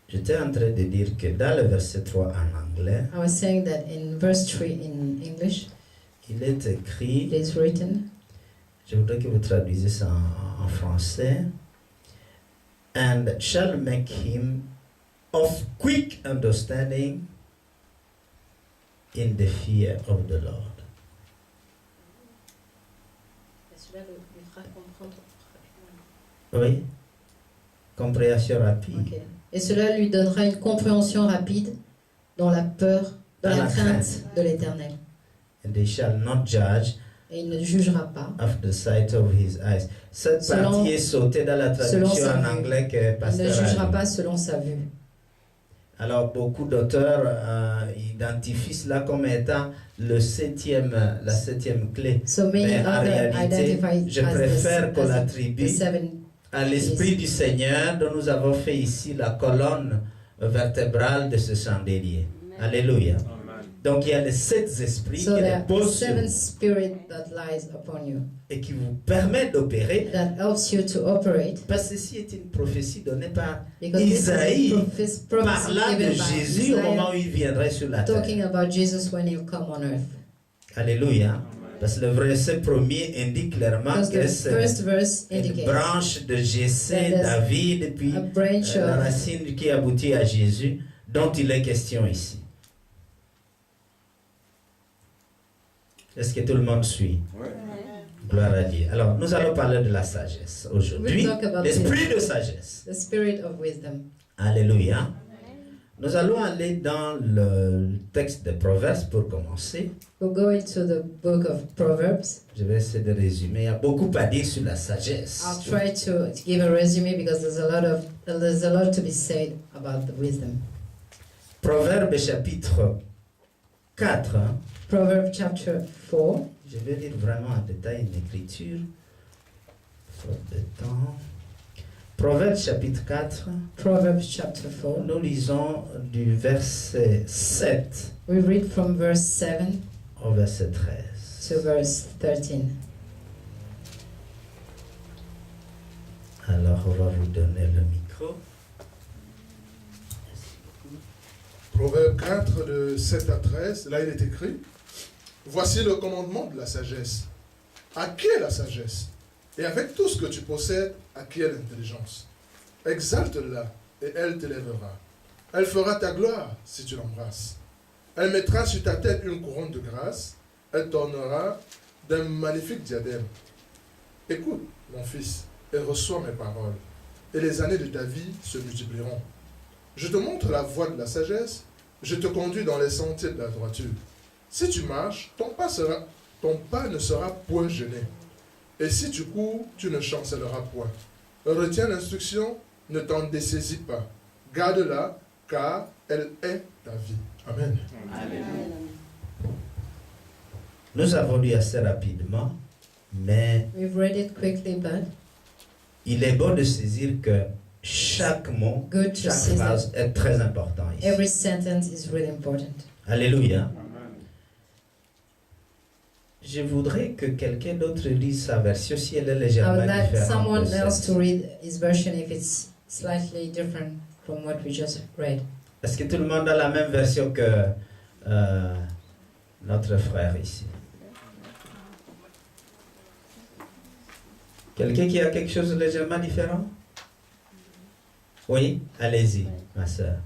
J'étais en train de dire que dans le verset 3 en anglais, I was saying that in verse 3 in English, il est it écrit, is written, je voudrais que vous traduisez ça en français, and shall make him of quick understanding in the fear of the Lord. Oui, compréhension rapide. Okay. Et cela lui donnera une compréhension rapide dans la peur, dans la crainte de l'Éternel. And they shall not judge Et il ne jugera pas of the sight of his eyes. Cette partie est sautée dans la traduction en anglais que il ne Pasteur jugera a lu. pas selon sa vue. Alors beaucoup d'auteurs identifient cela comme étant la septième clé. So many Mais en other réalité, identify je as préfère qu'on the l'attribue seven à l'Esprit keys. du Seigneur dont nous avons fait ici la colonne vertébrale de ce chandelier. Alléluia. Donc il y a les 7 esprits So qui there are reposent sur 7 vous spirits that lies upon you, et qui vous permettent d'opérer. that helps you to operate. Parce que ceci est une prophétie donnée par Because this is a Isaïe, prophecy parlant de given by Jésus au moment où Isaiah, il viendrait sur la terre. talking about Jesus when he'll come on earth. Alléluia. Parce que le verset premier indique clairement Because que the c'est first verse une indicates branche de Jessé, that there's David, et puis a branch la of racine qui aboutit à Jésus, dont il est question ici. Est-ce que tout le monde suit? Ouais. Gloire à Dieu. Alors, nous allons parler de la sagesse aujourd'hui. We'll talk about L'esprit de sagesse. the spirit of wisdom. Alléluia. Nous allons aller dans le texte de Proverbes pour commencer. We'll go into the book of Proverbs. Je vais essayer de résumer. Il y a beaucoup à dire sur la sagesse. I'll try to give a resume because there's a lot to be said about the wisdom. Proverbes chapitre 4. Proverbs chapter 4. Je vais lire vraiment en détail une écriture. Faute de temps. Proverbes chapitre 4. Proverbs chapter 4. Nous lisons du verset 7 We read from verse 7 au verset 13. to verse 13. Alors, on va vous donner le micro. Proverbe 4, de 7 à 13, là il est écrit, « Voici le commandement de la sagesse. À qui est la sagesse? Et avec tout ce que tu possèdes, à qui est l'intelligence? Exalte-la, et elle t'élèvera. Elle fera ta gloire si tu l'embrasses. Elle mettra sur ta tête une couronne de grâce. Elle t'ornera d'un magnifique diadème. Écoute, mon fils, et reçois mes paroles, et les années de ta vie se multiplieront. Je te montre la voie de la sagesse, je te conduis dans les sentiers de la droiture. Si tu marches, ton pas ne sera point gêné. Et si tu cours, tu ne chancelleras point. Retiens l'instruction, ne t'en dessaisis pas. Garde-la, car elle est ta vie. Amen. Amen. Nous avons lu assez rapidement, mais We've read it quickly, but il est bon de saisir que chaque mot, good to chaque see phrase that est très important ici. every sentence is really important. Alléluia. Je voudrais que quelqu'un d'autre lise sa version si elle est I légèrement would like différente. someone de else celle-ci. to read his version if it's slightly different from what we just read. Est-ce que tout le monde a la même version que notre frère ici? Quelqu'un qui a quelque chose de légèrement différent? Oui, allez-y, ma soeur.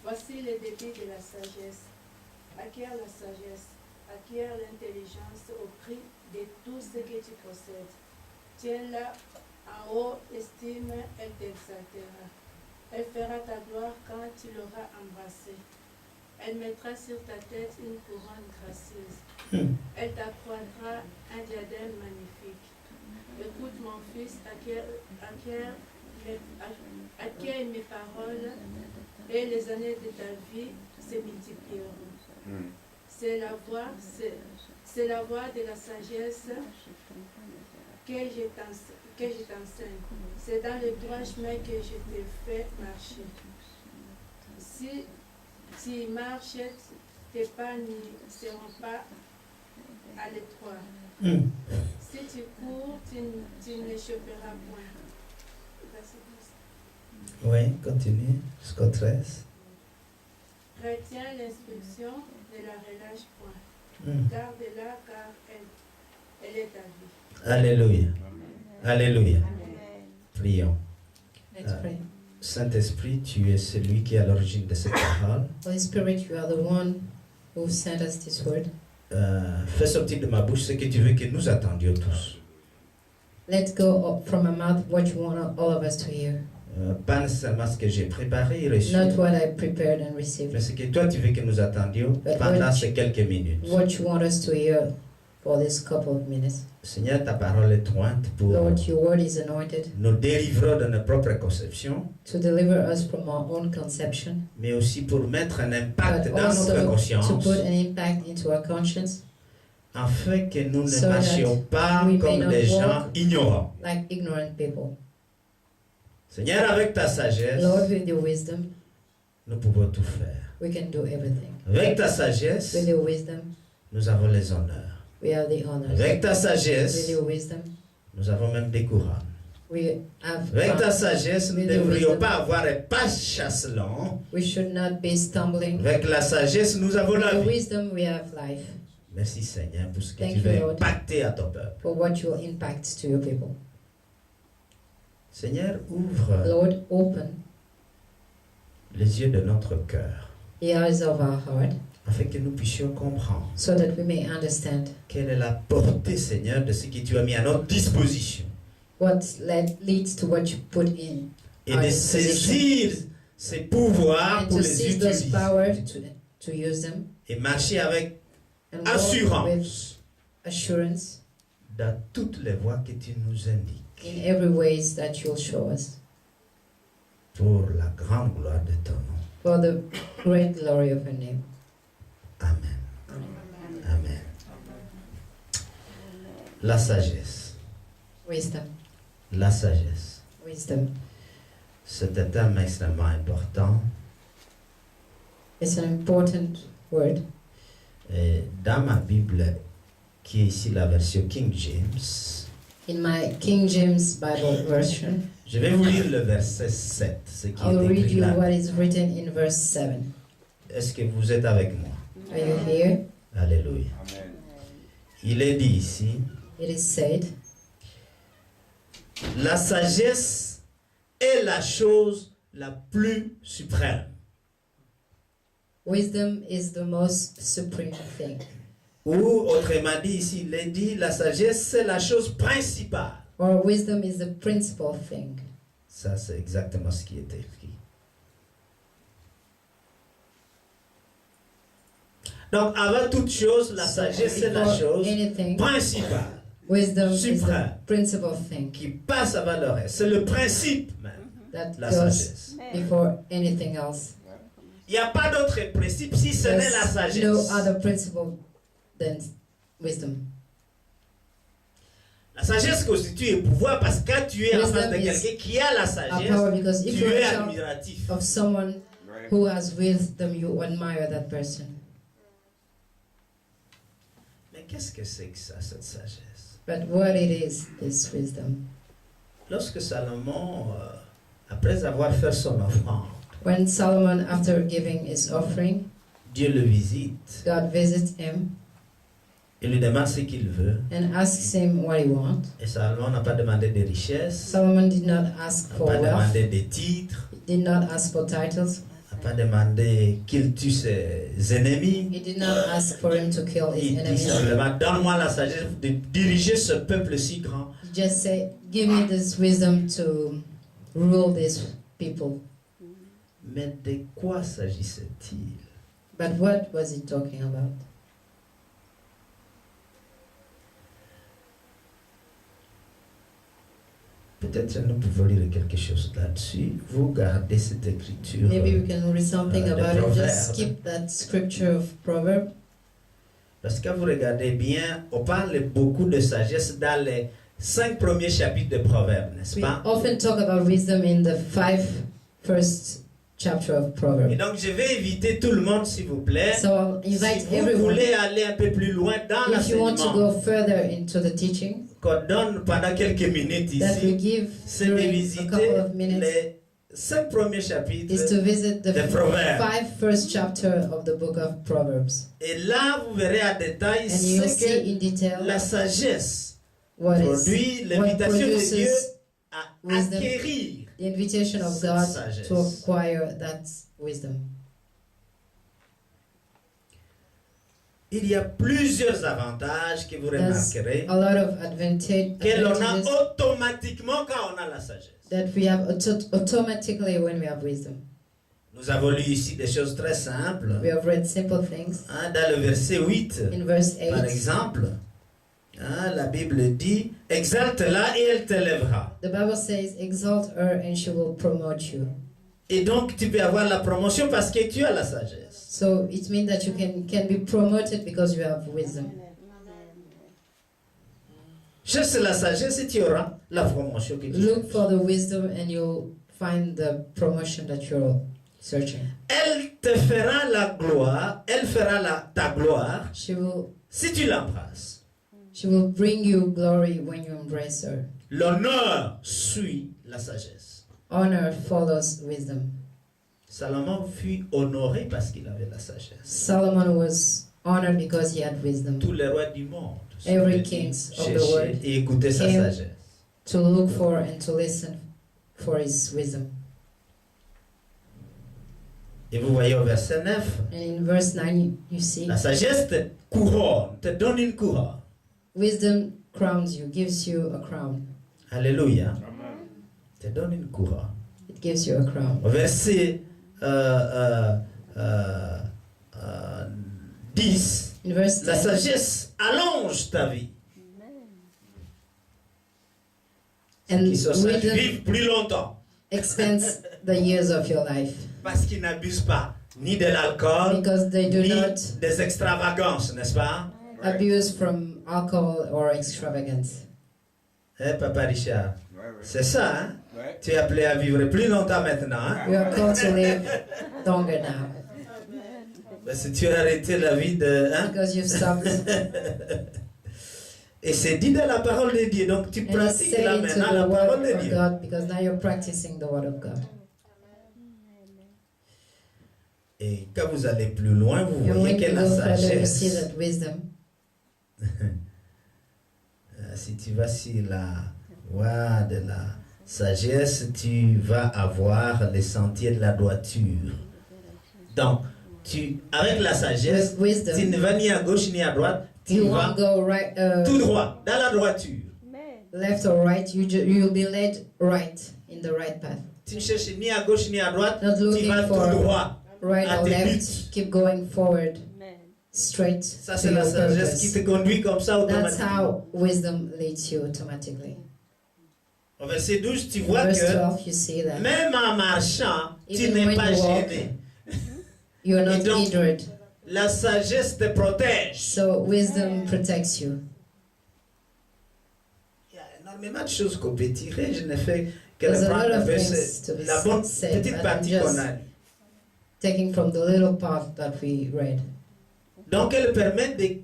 Voici le débit de la sagesse. Acquiert la sagesse, acquiert l'intelligence au prix de tout ce que tu possèdes. Tiens-la en haute estime, elle t'exaltera. Elle fera ta gloire quand tu l'auras embrassée. Elle mettra sur ta tête une couronne gracieuse. Elle t'accroîtra un diadème magnifique. Écoute mon fils, acquiert mes paroles et les années de ta vie se multiplieront. C'est la voie de la sagesse que je t'enseigne. C'est dans le droit chemin que je te fais marcher. Si tu y marches, tes pas n'y seront pas à l'étroit. Si tu tu n'échapperas point. Verset 12. Oui, continue. Jusqu'au 13. Retiens l'instruction, ne la relâche point. Hmm. Garde-la car elle est ta vie. Alléluia. Alléluia. Prions. Let's pray. Saint-Esprit, tu es celui qui est à l'origine de cette parole. Holy Spirit, you are the one who sent us this word. Fais sortir de ma bouche ce que tu veux que nous attendions tous. Let go from my mouth what you want all of us to hear. Pas nécessairement ce que j'ai préparé et reçu, Not what I prepared and received. mais ce que toi tu veux que nous attendions But pendant ces quelques minutes. What you want us to hear for this couple of minutes. Seigneur, ta parole est ointe pour Lord, your word is anointed nous délivrer de nos propres conceptions, to deliver us from our own conception, mais aussi pour mettre un impact but dans notre also to conscience, put an impact into our conscience, afin que nous ne so marchions pas we may comme not des gens walk ignorants. like ignorant people. Seigneur, avec ta sagesse, Lord, with your wisdom, nous pouvons tout faire. we can do everything. Avec ta sagesse, With your wisdom, nous avons les honneurs. we have the honors. Avec ta With sagesse, your wisdom, nous avons même des couronnes. we have Avec ta found. sagesse, nous ne With your devrions wisdom. pas avoir un pas chancelant. We should not be stumbling. Avec la sagesse, nous avons With la your vie. wisdom, we have life. Merci Seigneur pour ce que Thank tu you, veux Lord. impacter à ton peuple. For what you will impact to your people. Seigneur, ouvre Lord, open les yeux de notre cœur the eyes of our heart afin que nous puissions comprendre so that we may understand quelle est la portée, Seigneur, de ce que tu as mis à notre disposition what leads to what you put in, et our de disposition. saisir ces pouvoirs And pour to les seize those utiliser powers to use them et marcher avec and walk with assurance assurance dans toutes les voies que tu nous indiques in every ways that you'll show us pour la grande gloire de ton nom. for the great glory of your name. Amen. Amen. La sagesse. Wisdom, La sagesse. wisdom. C'est un thème extrêmement important. It's an important word. Et dans ma Bible, qui est ici la version King James, In my King James Bible version, je vais vous lire le verset 7, ce qui I'll est read écrit you là. what is written in verse 7. Est-ce que vous êtes avec moi? Are you here? Alléluia. Il est dit ici, It is said, la sagesse est la chose la plus suprême. wisdom is the most supreme thing. Ou autrement dit ici, il est dit, la sagesse c'est la chose principale. Or wisdom is the principal thing. Ça c'est exactement ce qui est écrit. Donc avant toute chose, la sagesse c'est la Before chose anything, principale wisdom is the suprême. principal thing qui passe avant le reste. C'est le principe même, that la goes sagesse. before anything else. Il n'y a pas d'autre principe si ce n'est la There's sagesse. no other principle than wisdom. La sagesse constitue un pouvoir parce que quand tu es en Wisdom face de is quelqu'un qui a la A sagesse, power, because if tu you're es a child admiratif. of someone who has wisdom, you admire that person. Mais qu'est-ce que c'est que ça, cette sagesse? But what it is, this wisdom. Lorsque Salomon, après avoir fait son offrande, When Solomon, after giving his offering, Dieu le visite God visits him et lui demande ce qu'il veut. and asks him what he wants. Et Salomon n'a pas demandé de richesses, Solomon did not ask n'a for pas wealth, demandé de titres, did not ask for titles, n'a pas demandé qu'il tue ses ennemis. he did not ask for him to kill his Il dit enemies. simplement, donne-moi la sagesse de diriger ce peuple si grand. He just said, give me this wisdom to rule these people. Mais de quoi s'agissait-il? But what was he talking about? Peut-être nous pouvons lire quelque chose là-dessus. Vous gardez cette écriture. Maybe we can read something the about it. Just Proverbs. skip that scripture of Proverbs. Parce que vous regardez bien, on parle beaucoup de sagesse dans les 5 premiers chapitres de Proverbes, n'est-ce We pas? often talk about wisdom in the 5 first chapter of Et Proverbs. donc, je vais inviter tout le monde, s'il vous plaît. So I'll Si invite vous everyone, voulez aller un peu plus loin dans if you want to l'enseignement go further into the teaching, qu'on donne pendant quelques minutes that we ici, give c'est de during a visiter couple of minutes, les 5 premiers chapitres. is to visit the The Proverbs. 5 first chapter of the book of Proverbs. Et là, vous verrez en détail And you'll ce see que in detail la sagesse what produit, what l'invitation de Dieu produces à wisdom. acquérir. the invitation of Cette God sagesse. to acquire that wisdom. Il y a plusieurs avantages que vous There's remarquerez a lot of advantages que l'on a automatiquement quand on a la sagesse. that we have automatically when we have wisdom. Nous avons lu ici des choses très simples. We have read simple things. Hein, dans le verset 8, In verse par 8, exemple, hein, la Bible dit « Exalte-la et elle t'élèvera the Bible says, exalt her and she will promote you. ». Et donc, tu peux avoir la promotion parce que tu as la sagesse. So it means that you can be promoted because you have wisdom. Cherche la sagesse et tu auras la promotion que tu Look cherches. for the wisdom and you'll find the promotion that you're searching. Elle te fera la gloire, elle fera ta gloire She will si tu l'embrasses. bring you glory when you embrace her. L'honneur suit la sagesse. Honor follows wisdom. Salomon fut honoré parce qu'il avait la sagesse. Solomon was honored because he had wisdom. Tous les rois du monde sont Every venus kings of the chercher world et écouter sa came sagesse. To look for and to listen for his wisdom. Et vous voyez au verset 9, And in verse 9 you see, la sagesse te couronne, te donne une couronne. wisdom crowns you, gives you a crown. Alléluia. Te donne une couronne. It gives you a crown. Au verset 10, In verse la 10, sagesse allonge ta vie. and Qui sont sages wisdom vivent plus longtemps extends the years of your life parce qu'ils n'abusent pas ni de l'alcool, because they do ni not des extravagances, n'est-ce pas? abuse from alcohol or extravagance. Papa Richard, Ouais, ouais. c'est ça, hein? Ouais. Tu es appelé à vivre plus longtemps maintenant, hein? We are called to live longer now Parce que tu as arrêté la vie de... Hein? because you've stopped. Et c'est dit dans la parole de Dieu, donc tu And it's pratiques là saying to maintenant the la parole word de of Dieu. God because now you're practicing the word of God. Et quand vous allez plus loin, vous And voyez when que you la go further, you see sagesse, that wisdom. si tu vas sur la voie de la sagesse, tu vas avoir les sentiers de la droiture. Donc, avec la sagesse, With tu wisdom, ne vas ni à gauche ni à droite, tu you vas won't go right, tout droit, dans la droiture. left or right. You'll be led right in the right path. Tu ne cherches ni à gauche ni à droite, Not tu looking vas tout for droit. right à or tes left. buts. Keep going forward, straight Ça, to c'est la your sagesse qui purpose. te conduit comme ça That's automatiquement. how wisdom leads you automatically. Au verset 12, tu In vois verse que 12, you see that même en marchant, tu Even n'es when pas you walk, gêné. you're not Et donc- hindered. La sagesse te protège. So wisdom protects you. Il y a énormément de choses qu'on peut tirer. Je n'ai fait que There's a reprendre lot un of peu things to be la bonne said, petite but I'm partie just qu'on a. taking from the little part that we read. Donc, elle permet de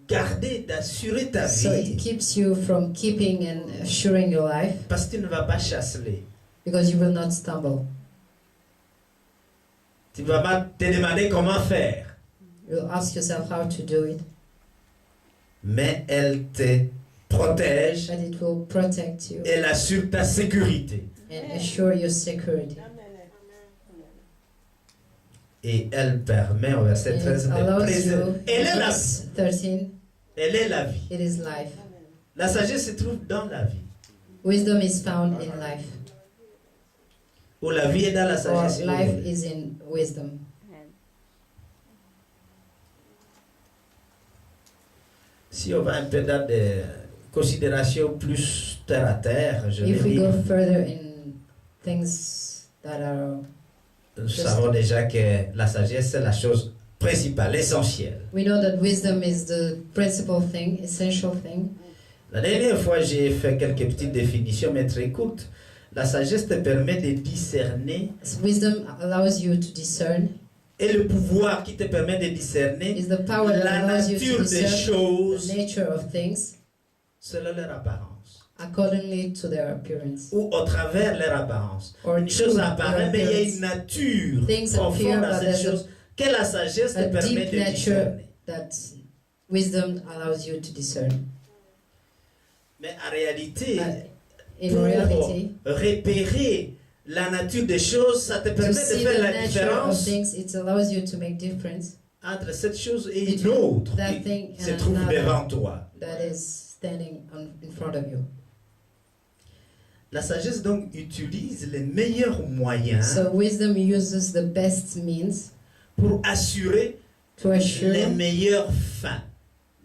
garder, d'assurer ta So it vie keeps you from keeping and assuring your life parce que tu ne vas pas chasser. because you will not stumble. Tu ne vas pas te demander comment faire. You'll ask yourself how to do it, Mais elle te protège. but it will protect you Elle assure ta sécurité. and assure your security. Et elle permet, au verset And 13, it de allows préserver. you, Elle est la vie. verse 13, Elle est la vie. it is life. La sagesse se trouve dans la vie. Wisdom is found in life, Ou la vie est dans la or sagesse. si vous life voulez. is in wisdom. Si on va un peu dans des considérations plus terre à terre, je vais If we dire, go further in things that are, nous savons déjà que la sagesse c'est la chose principale, essentielle. we know that wisdom is the principal thing, essential thing. La dernière fois, j'ai fait quelques petites définitions, mais très courtes. La sagesse te permet de discerner. Wisdom allows you to discern. Et le pouvoir qui te permet de discerner Is the power that la allows you to nature des discern choses the nature of things selon leur apparence. accordingly to their appearance. Ou au travers leur apparence. Or Une chose through apparaît, their mais il y a appearance. une nature Things appear, profonde à but cette there's chose que la sagesse te a permet deep de nature discerner. that wisdom allows you to discern. Mais en réalité, In pour reality, repérer la nature des choses, ça te to permet de see faire the la nature of différence things, it allows you to make difference entre cette chose et une between autre that qui thing se and trouve another devant toi. that is standing in front of you. La sagesse donc utilise les meilleurs moyens So wisdom uses the best means pour assurer to assure les meilleures fins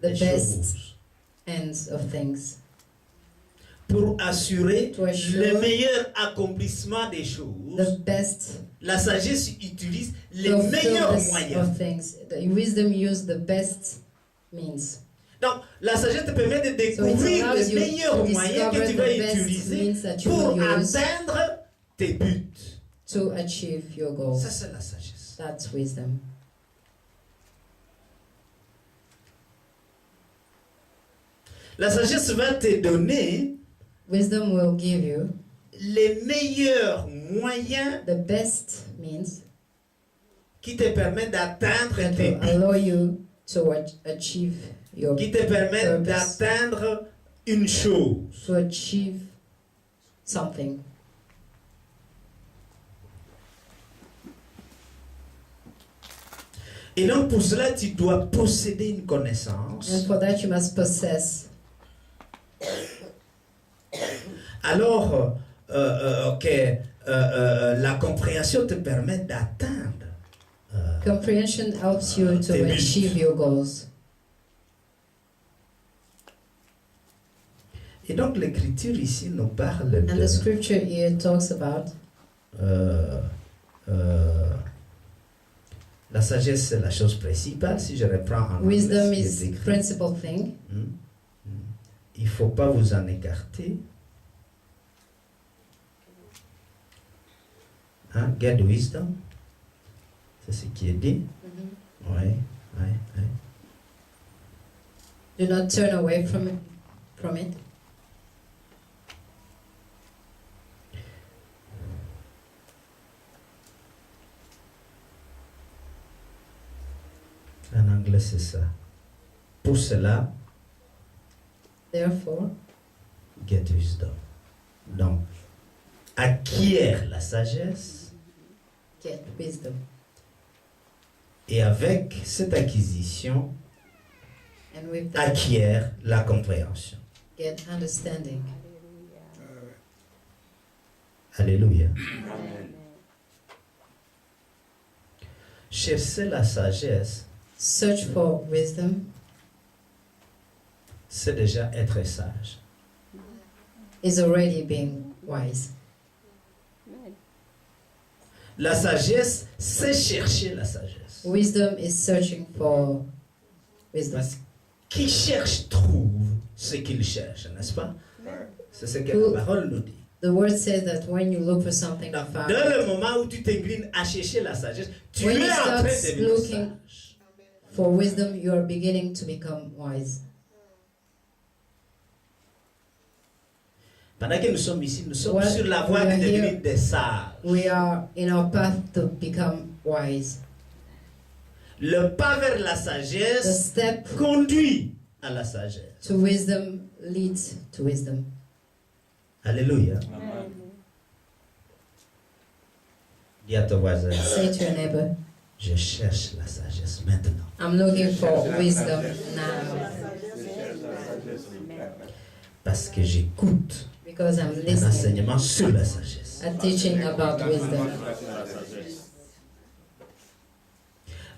the des best choses. ends of things, Pour assurer to assure le meilleur accomplissement des choses. the best La sagesse utilise les meilleurs fulfillment moyens. of things. The wisdom uses the best means. Donc, la sagesse te permet de So it découvrir allows les you meilleurs to moyens que discover tu the vas best utiliser means that you pour will use atteindre tes buts. to achieve your Ça, goals. c'est la sagesse. That's wisdom. La sagesse va te donner Wisdom will give you les meilleurs moyens the best means qui te permettent d'atteindre that tes will buts, allow you to achieve your qui te permettent purpose, d'atteindre une chose. to achieve something. Et donc, pour cela, tu dois posséder une connaissance. And for that you must possess. Alors la compréhension te permet d'atteindre. Comprehension helps you to tes buts. achieve your goals. Et donc l'écriture ici nous parle And de the scripture here talks about la sagesse, c'est la chose principale. Si je reprends en wisdom anglais, ce is qui est écrit. principal thing. Il ne faut pas vous en écarter. Hein? Get wisdom. C'est ce qui est dit. Oui, oui, oui. Do not turn away from it. En anglais, c'est ça. Pour cela, Therefore, get wisdom. Donc, acquiert la sagesse get wisdom. et avec cette acquisition, And with that, acquiert la compréhension. get understanding. Alléluia. Chercher la sagesse, Search for wisdom c'est déjà être sage. is already being wise. La sagesse, c'est chercher la sagesse. Wisdom is searching for wisdom. Parce que qui cherche trouve ce qu'il cherche, n'est-ce pas? C'est ce que Who- la parole nous dit. The word says that when you look for something, you Donc, find dans le it. moment où tu t'inclines à chercher la sagesse, tu When es you en train de start devenir looking- sage. For wisdom, you are beginning to become wise. Pendant que nous sommes ici, nous sommes While sur la we voie de are here, devenir des sages. We are in our path to become wise. Le pas vers la The sagesse step conduit à la sagesse. to wisdom leads to wisdom. Alléluia. Dis à ton voisin, Say to your neighbor, je cherche la sagesse maintenant. I'm looking for wisdom now Parce que j'écoute because I'm un listening. enseignement sur la sagesse. A teaching about wisdom.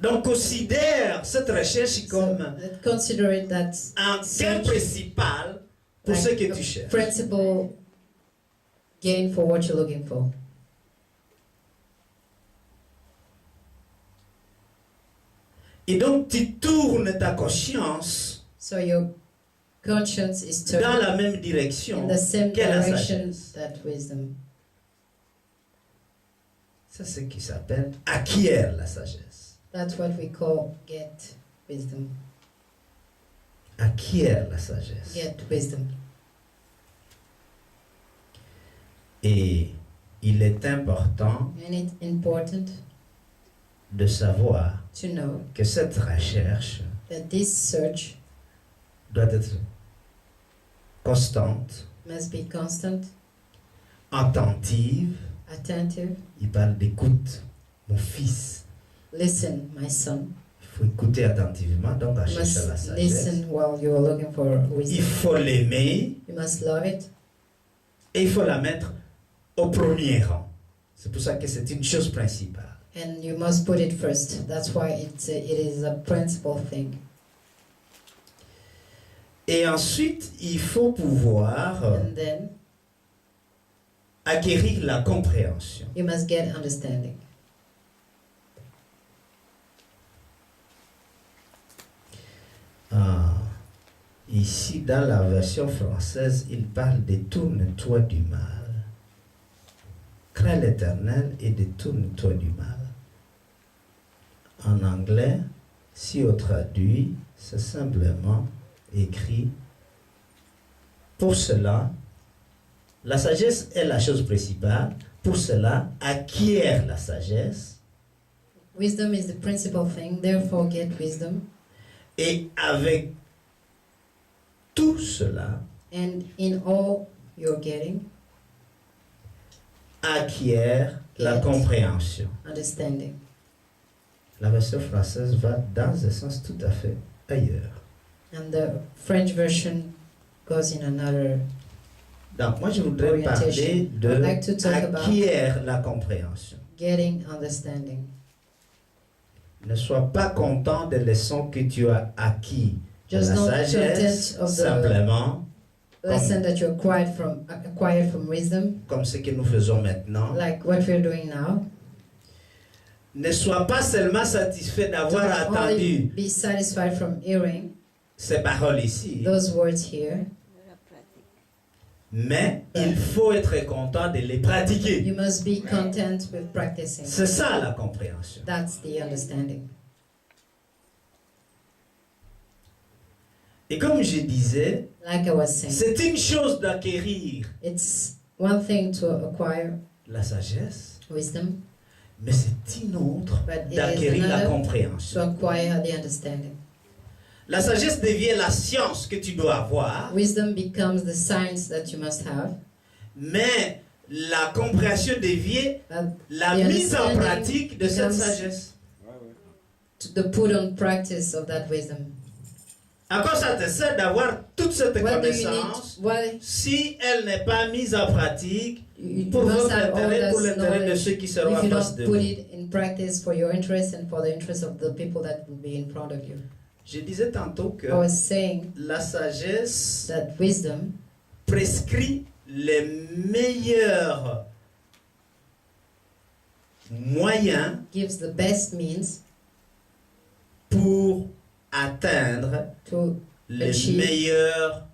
Donc considère cette recherche comme Consider it that un gain principal pour ce que tu cherches. principal gain for what you're looking for. Et donc tu tournes ta conscience So your conscience is dans turned la même direction in the same que la direction sagesse. that wisdom. C'est ce qui s'appelle acquérir la sagesse. That's what we call get wisdom. Acquérir la sagesse. Get wisdom. Et il est important And it's important de savoir to know que cette recherche that this search doit être constante, must be constant, attentive. attentive. Il parle d'écoute. Mon fils, Listen, my son. il faut écouter attentivement, donc à You chercher la must sagesse. listen while you are looking for Il wisdom. faut l'aimer You must love it, et il faut la mettre au premier rang. C'est pour ça que c'est une chose principale. and you must put it first. That's why it is a principal thing. Et ensuite, il faut pouvoir And then acquérir la compréhension. you must get understanding. Ah, ici, dans la version française, il parle détourne-toi du mal. Crains l'Éternel et détourne-toi du mal. En anglais, si on traduit, c'est simplement écrit. Pour cela, la sagesse est la chose principale. Pour cela, acquiert la sagesse. Wisdom is the principal thing, therefore get wisdom. Et avec tout cela, And in all you're getting, acquiert la Get. compréhension. understanding. La version française va dans un sens tout à fait ailleurs. And the French version goes in another. Donc, moi, je voudrais parler Orientation. de I'd like to talk about- acquiert la compréhension. Getting understanding. Ne sois pas content des leçons que tu as acquis de Just la don't sagesse, content of the simplement, lesson that you acquired from wisdom, comme ce que nous faisons maintenant. like what we're doing now. Ne sois pas seulement satisfait d'avoir Don't only entendu be satisfied from hearing ces paroles ici, those words here. mais il faut être content de les pratiquer. You must be content with practicing. C'est ça la compréhension. That's the understanding. Et comme je disais, Like I was saying, c'est une chose d'acquérir it's one thing to acquire la sagesse, wisdom, mais c'est une autre but it is d'acquérir la another to compréhension. acquire the understanding. La sagesse devient la science que tu dois avoir, Wisdom becomes the science that you must have, mais la compréhension devient but la The mise en understanding pratique de cette becomes- sagesse. the put on practice of that wisdom. À quoi ça te sert d'avoir toute cette What do you connaissance need? Why si elle n'est pas mise en pratique you pour must votre have all intérêt, pour that l'intérêt de knowledge ceux qui seront if en you face don't de put vous? it in practice for your interest and for the interest of the people that will be in front of you. Je disais tantôt que I was saying la sagesse that wisdom prescrit les meilleurs moyens gives the best means pour atteindre to les Achieve. meilleurs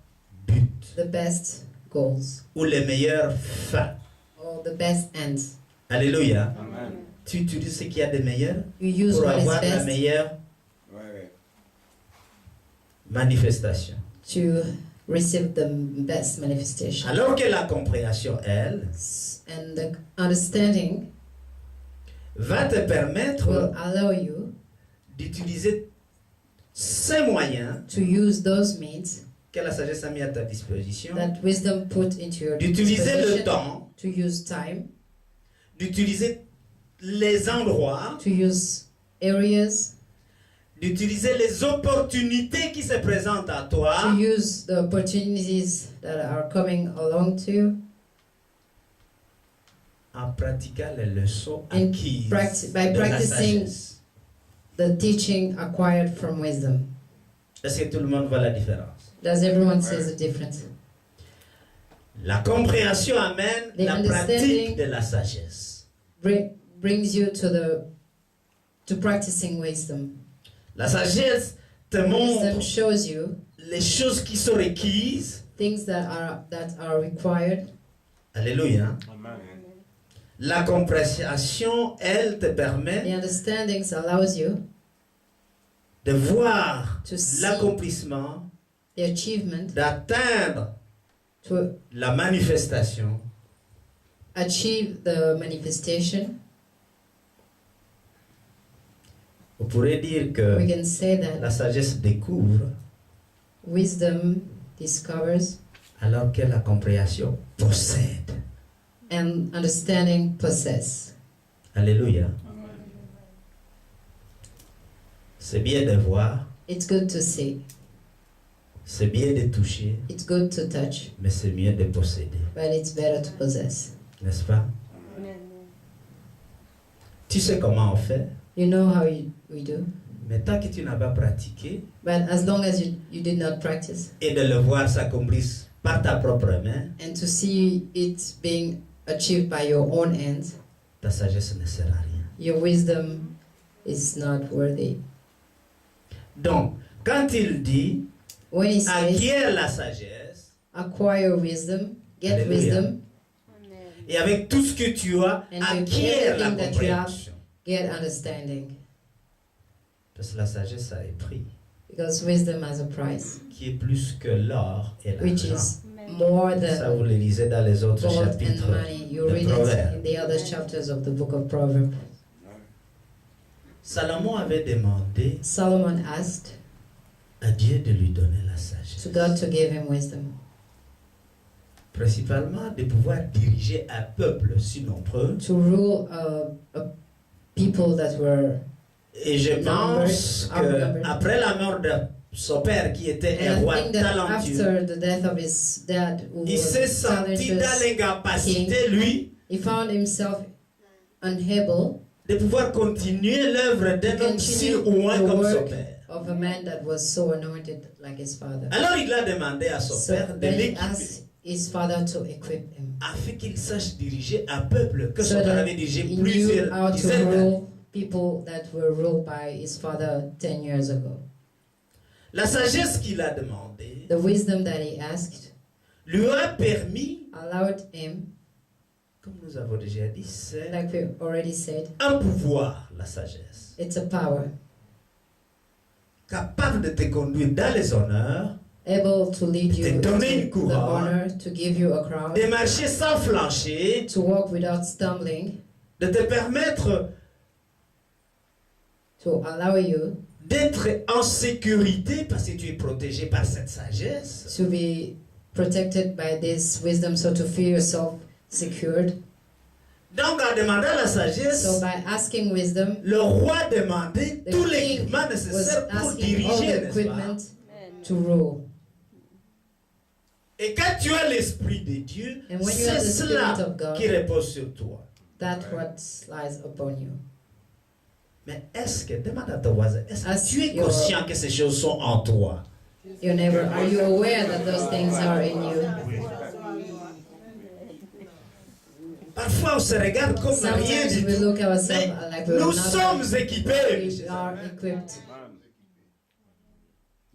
buts the best goals ou les meilleures fins. or the best ends. Alléluia. Amen. Tu utilises ce qu'il y a de meilleur You use pour what is avoir la best meilleure Ouais, ouais. manifestation. to receive the best manifestation. Alors que la compréhension, elle, And the understanding va te permettre will allow you d'utiliser ces moyens to use those means que la sagesse a mis à ta disposition, that wisdom put into your d'utiliser le disposition, temps, to use time, d'utiliser les endroits, to use areas, d'utiliser les opportunités qui se présentent à toi to use the opportunities that are coming along to you en pratiquant les leçons In acquises by de la practicing sagesse. the teaching acquired from wisdom. Est-ce que tout le monde voit la différence? Does everyone see the difference? La compréhension amène The la understanding- pratique de la sagesse. Brings you to practicing wisdom. La sagesse te Wisdom montre shows you les choses qui sont requises. things that are required. Alléluia. Amen. La compréhension, elle te The permet understandings allows you de voir to see l'accomplissement, the achievement, d'atteindre to la manifestation achieve the manifestation. On pourrait dire We que can say la that sagesse découvre wisdom discovers alors que la compréhension possède. and understanding possess. Alléluia. C'est bien de voir, It's good to see, c'est bien de toucher, it's good to touch, mais c'est mieux de posséder, but it's better to possess. n'est-ce pas? Tu sais comment on fait, You know how we do, mais tant que tu n'as pas pratiqué but as long as you did not practice et de le voir s'accomplir par ta propre main, and to see it being achieved by your own hands, ta sagesse ne sert à rien. your wisdom is not worthy. Donc, quand il dit When he says, acquiert la sagesse, acquire wisdom, get Alléluia. wisdom, et avec tout ce que tu as, And with acquiert la everything that you have, compréhension. get understanding. Parce que la sagesse a un prix Because wisdom has a price, qui est plus que l'or et which l'argent. is more Ça, than vous le lisez dans les autres gold and chapitres. money. You de read it Proverbes. in the other chapters of the book of Proverbs. Salomon avait demandé Solomon asked à Dieu de lui donner la sagesse. to God to give him wisdom, Principalement de pouvoir diriger un peuple si nombreux. to rule a people that were. Et je pense Outnumbered. qu'après la mort de son père qui était un And I roi think that talentueux, after the death of his dad, who il s'est was senti dans talentuous, l'incapacité, lui, he found himself unable de pouvoir continuer l'œuvre d'un homme si loin the comme son work père. of a man that was so anointed like his father. Alors il a demandé à son So père de then he l'équiper asked his father to equip him, afin qu'il sache diriger un peuple que so son père that avait dirigé he knew plusieurs how to dizaines d'années. rule people that were ruled by his father 10 years ago. La sagesse qu'il a demandée The wisdom that he asked lui a permis, allowed him, comme nous avons déjà dit, c'est like we already said, un pouvoir, la sagesse, it's a power, capable de te conduire dans les honneurs, able to lead you Te donner une into the couronne. honor, to give you a crown, de marcher sans flancher, to walk without stumbling, de te permettre to allow you d'être en sécurité parce que tu es protégé par cette sagesse. to be protected by this wisdom, so to feel yourself secured. Donc en demandant la sagesse, So by asking wisdom, le roi demandait the tout king l'équipement was nécessaire pour asking all diriger, the n'est-ce pas? equipment to rule. Et quand tu as l'Esprit de Dieu, And when you c'est have the cela Spirit of God, qui repose sur toi. that's what lies upon you. Mais est-ce que, demande à ton voisin, est-ce que Ask tu es your- conscient que ces choses sont en toi? Your neighbor, are you aware that those things are in you? Parfois on se regarde comme rien Sometimes du we tout. look ourselves Mais like we're nous not. sommes équipés. We are equipped.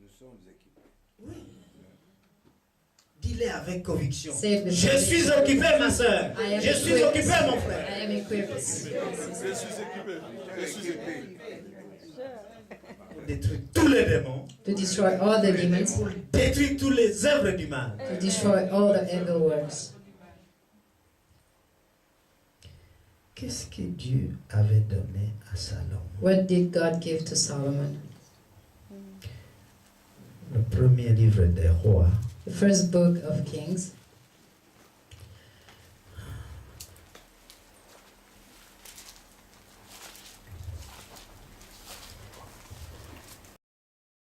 Nous sommes équipés. Dis-le avec conviction. Say it with Je suis conviction. occupé, ma soeur. I am Je suis equipped. occupé, mon frère. I am equipped Je suis équipé. Je suis équipé. Pour détruire tous les démons, to destroy all the demons, détruire toutes les œuvres du mal. to destroy all the evil works. Qu'est-ce que Dieu avait donné à Salomon? What did God give to Solomon? Le premier livre des rois, The first book of Kings,